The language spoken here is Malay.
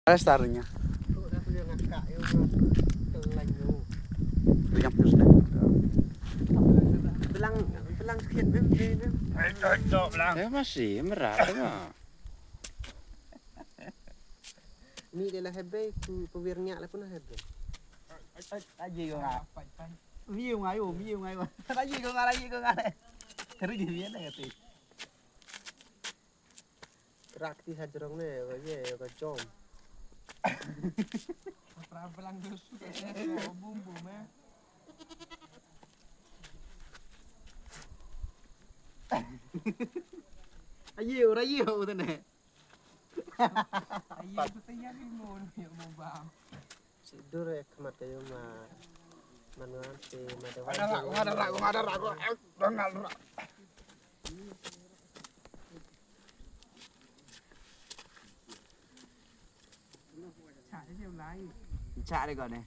Starnya. Belang sekian belang. Saya masih merah mah. Ni dia lah hebe pewirnya lah pun hebe. Aji ko nga. Miyo nga yo. Aji ko nga. Pero di bien na gati. Rakti hajarong ne, ye ko jom. Belang dus bumbu me. Aji yo tane. Aji ko tanya ni mo ba. Sidur ya kemat kayo manuan si madawan. Ada ragu. Dongal. Chạy đi còn này.